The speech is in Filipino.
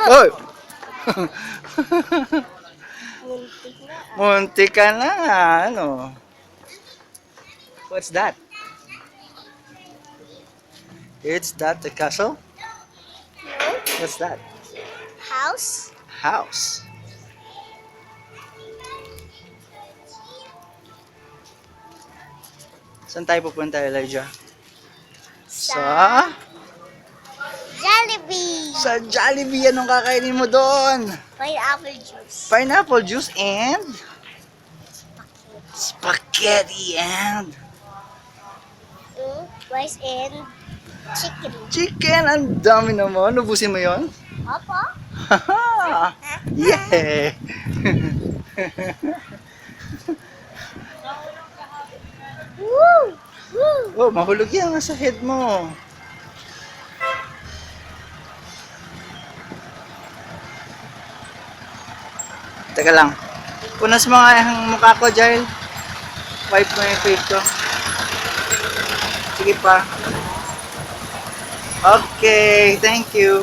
Oh! Muntik na. Munti ka na. Ano? What's that? It's that the castle? No? What's that? House? House. Saan tayo pupunta, Elijah? Sa? Jollibee. Sa Jollibee. Anong kakainin mo doon? Pineapple juice. Pineapple juice and spaghetti and Rice and chicken. chicken. Ang dami naman. Ubusin mo yon? Opo. Haha! Yeah! Woo! Woo! Oh, mahulog yan sa head mo. Teka lang. Punas mo nga yung mukha ko, Jail. Wipe mo yung face ko. Sige pa. Okay, thank you.